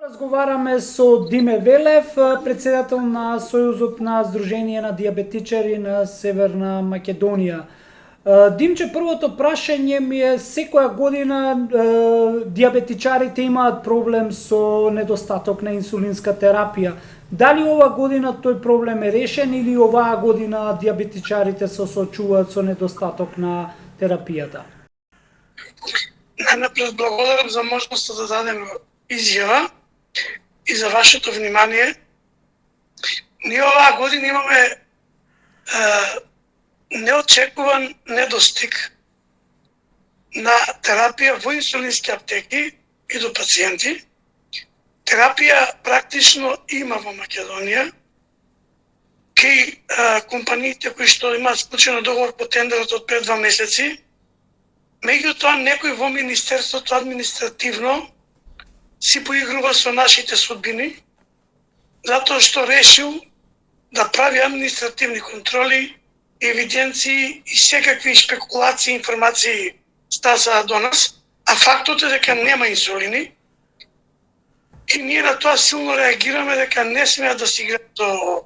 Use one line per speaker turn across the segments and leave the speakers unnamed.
Разговараме со Диме Велев, председател на Сојузот на Сдружение на диабетичари на Северна Македонија. Димче, првото прашање ми е, секоја година диабетичарите имаат проблем со недостаток на инсулинска терапија. Дали ова година тој проблем е решен или оваа година диабетичарите се соочуваат со недостаток на терапијата?
Најнапред благодарам за можноста да дадем изјава и за вашето внимание. Ние оваа година имаме неочекуван недостиг на терапија во инсулински аптеки и до пациенти. Терапија практично има во Македонија. Кај компаниите кои што имаат склучен договор по тендерот од пред 2 месеци, меѓутоа некој во Министерството административно си поигрува со нашите судбини, затоа што решил да прави административни контроли, евиденции и секакви спекулации, информации стасаа до нас, а фактот е дека нема инсулини. И ние на тоа силно реагираме дека не смеат да си играат со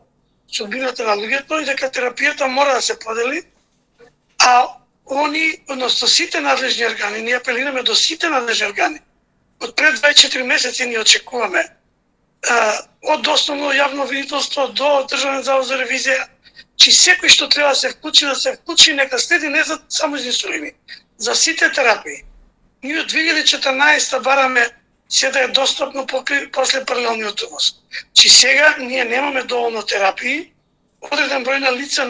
судбината на луѓето и дека терапијата мора да се подели, а они, односно сите надлежни органи, ние апелираме до сите надлежни органи. Од пред 24 месеци ни очекуваме од основно јавно обвинителство до Државен завод за ревизија, че секој што треба да се вклучи, нека следи не за само за инсулини, за сите терапии. Ние од 2014 бараме се да е достапно после паралелниот увоз. Че сега ние немаме доволно терапии, одреден број на лица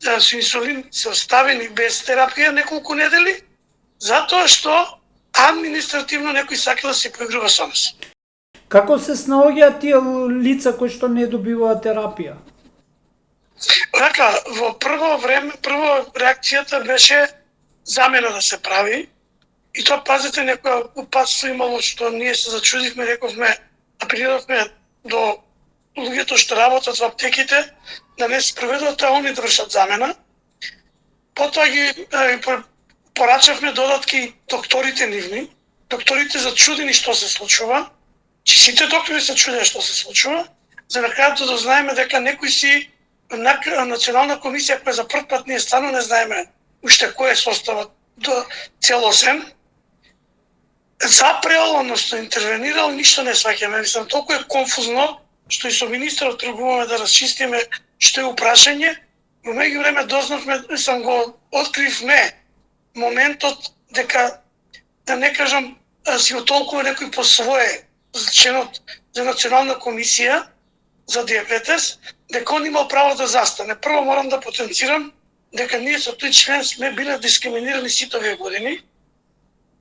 со инсулин се оставени без терапија неколку недели, затоа што административно некој сака да се поигрува со нас.
Како се снаоѓаат тие лица кои што не добиваат терапија?
Така, во прво реакцијата беше замена да се прави. И тоа, пазите, некоја упадство имало што ние се зачудивме, рековме, апелиравме до луѓето што работат во аптеките да не се проведува тоа, они да вршат замена. Потоа ги порачавме додатки докторите нивни. Докторите зачудени што се случува, че сите доктори се чудеа што се случува, за на крајот да дознаеме дека некои си национална комисија која за прв пат ние стану не знаеме уште кој е составот до целосен, запреал, односно интервенирал, ништо не сваќаме. Мислам, толку е конфузно што и со министерот требуваме да расчистиме што е упрашање. Во меѓувреме дознавме, мислам, го откривме моментот дека, да не кажам, си го толкува некој по свое членот за Национална комисија за диабетес, дека он имал право да застане. Прво морам да потенцирам дека ние со тој член сме биле дискриминирани сите овие години,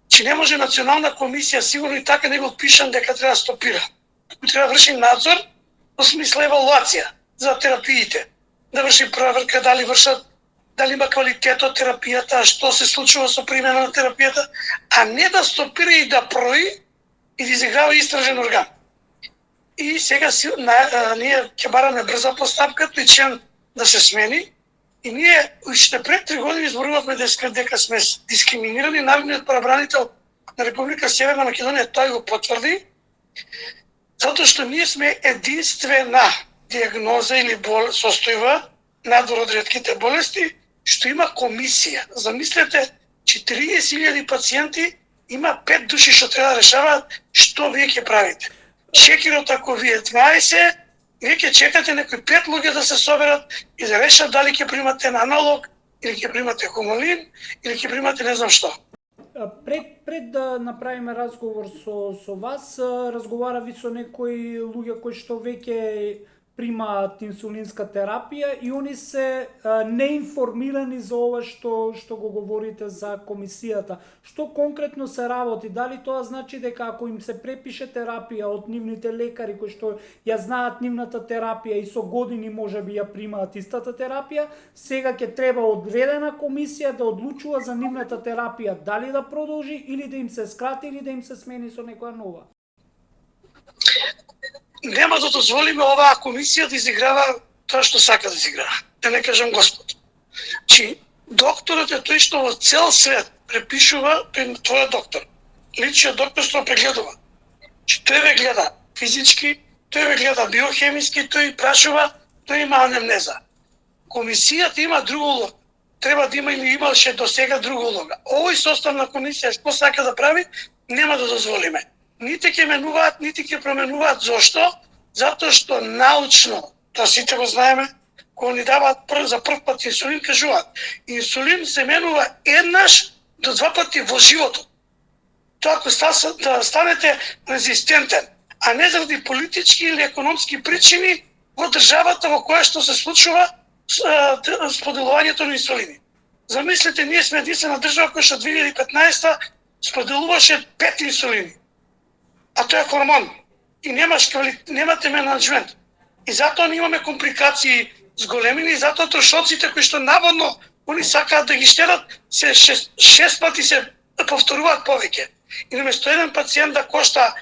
че не може Национална комисија, сигурно и така не го пишам, дека треба да стопира. Треба да врши надзор, во смисла евалуација за терапиите. Да врши проверка дали има квалитет од терапијата, што се случува со примена на терапијата, а не да стопира и да брои и да изиграва истражен орган. И сега ние ќе бараме брза постапка, тој член да се смени, и ние уште пред 3 години зборувавме дека сме дискриминирани. Народниот правобранител на Република Северна Македонија тој го потврди, затоа што ние сме единствена диагноза или состојба надвор од ретките болести, што има комисија. Замислете, 40.000 пациенти, има 5 души што треба да решаваат што вие ќе правите. Шекерот ако ви е 20, вие ќе чекате некои 5 луѓе да се соберат и да решат дали ќе примате аналог, или ќе примате хомолин, или ќе примате не знам што.
Пред да направиме разговор со вас, разговарави со некои луѓе кои што веќе примаат инсулинска терапија и они се неинформирани за ова што го говорите за комисијата. Што конкретно се работи? Дали тоа значи дека ако им се препише терапија од нивните лекари кои што ја знаат нивната терапија и со години можеби ја примаат истата терапија, сега ќе треба одредена комисија да одлучува за нивната терапија дали да продолжи или да им се скрати или да им се смени со некоја нова?
Нема да дозволиме оваа комисија да изиграва тоа што сака да изиграва. Да не кажам Господ. Чи докторот е тој што во цел свет препишува, тој е доктор. Личниот доктор што прегледува. Тој ве гледа физички, тој ве гледа биохемиски, тој прашува, тој има анамнеза. Комисијата има друга улога. Треба да има или имаше до сега друга улога. Овој состав на комисија што сака да прави, нема да дозволиме. Нити ќе менуваат, нити ќе променуваат. Зошто? Затоа што научно, тоа сите го знаеме, кога ни даваат за прв пат инсулин, кажуваат, инсулин се менува еднаш до 2 пати во животот. Тоа ако да станете резистентен, а не заради политички или економски причини во државата во која што се случува споделувањето на инсулини. Замислете, ние сме единствена држава која што 2015 споделуваше 5 инсулини. А тоа е хормон. И немате менеджмент. И затоа ние имаме компликации зголемени, и затоа трошоците кои што наводно они сакаат да ги штедат, се 6 пати се повторуваат повеќе. И наместо еден пациент да кошта,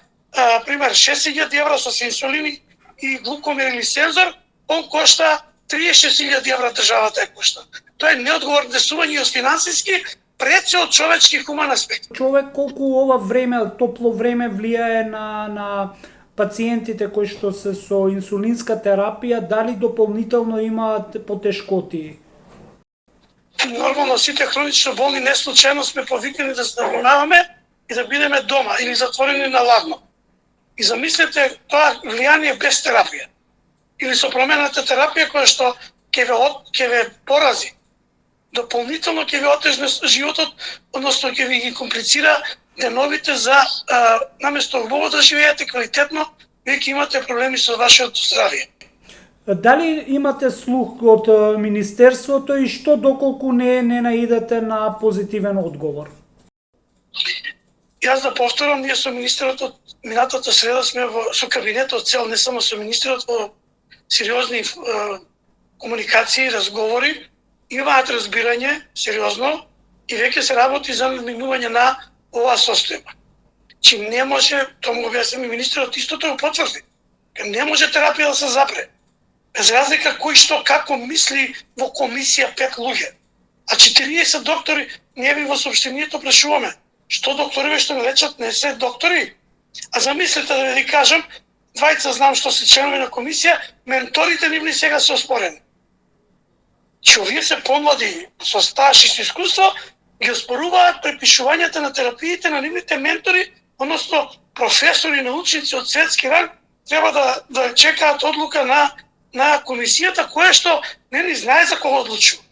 пример, 6.000 евра со инсулини и глукомер или сензор, он кошта 36.000 евра државата е кошта. Тоа е неодговорно десување од финансиски, пред се од човечки хуман аспект.
Човек колку ова време, топло време влијае на пациентите кои што се со инсулинска терапија, дали дополнително имаат потешкоти?
Нормално сите хронично болни не случајно сме повикани да се внимаваме и да бидеме дома или затворени на ладно. И замислете тоа влијание без терапија. Или со промената терапија која што ќе ве порази. Дополнително ќе ви отежне животот, односно ќе ви ги комплицира деновите за наместо убаво да живеете квалитетно, вие ќе имате проблеми со вашето здравје.
Дали имате слух од Министерството и што доколку не наидете на позитивен одговор?
Јас да повторам, ние со министерот од минатата среда сме со кабинетот цел, не само со министерот, во сериозни комуникации, разговори, имаат разбирање, сериозно, и веќе се работи за наминување на оваа состојба. Че не може, тоа му објасним и министерот, истото го потврди. Не може терапија да се запре. Без разлика кој што како мисли во комисија 5 луѓе. А 40 доктори, ние ви во сообщението прашуваме, што докториве што ме лечат не се доктори? А замислете да ви кажам, двајца знам што се членови на комисија, менторите нивни сега се оспорени. Че овие се помлади, со стаж и со искуство, ги оспоруваат препишувањата на терапиите на нивните ментори, односно професори, научници од светски ранг, треба да чекаат одлука на комисијата, која што не ни знае за кого одлучува.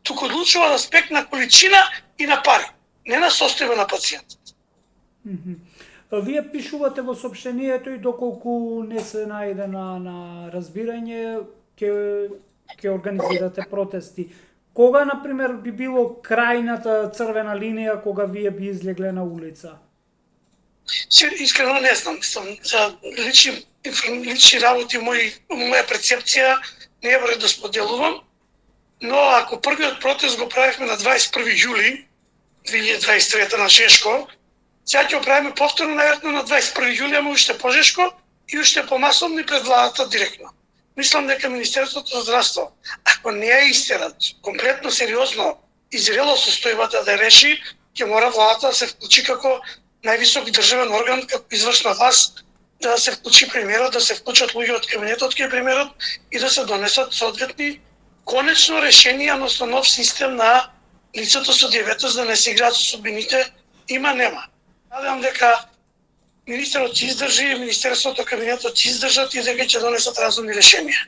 Туку одлучува на аспект на количина и на пари, не на состојба на пациентот.
Вие пишувате во сообщението и доколку не се најде на разбирање, ќе организирате протести. Кога, например, би било крајната црвена линија кога вие би излегле на улица?
Искрено не знам. За лични работи, моја перцепција не е вред да споделувам, но ако првиот протест го правихме на 21 јули 2023 на Шешко, сега ќе го правиме повторно најверојатно на 21 јули, ама уште пожешко и уште помасовно и пред владата директно. Мислам дека Министерството за здравство, ако не ја истерат комплетно сериозно и зрело состојбата да реши, ќе мора владата да се вклучи како највисок државен орган, како извршна власт, да се вклучи премиерот, да се вклучат луѓе од кабинетот кај премиерот и да се донесат соодветни конечно решенија, односно нов систем на лицето со диабетес, да не се играат со судбините, нема. Надевам дека министерот ќе издржи, министерството, кабинетот ќе издржат и дека ќе донесат разумни решенија.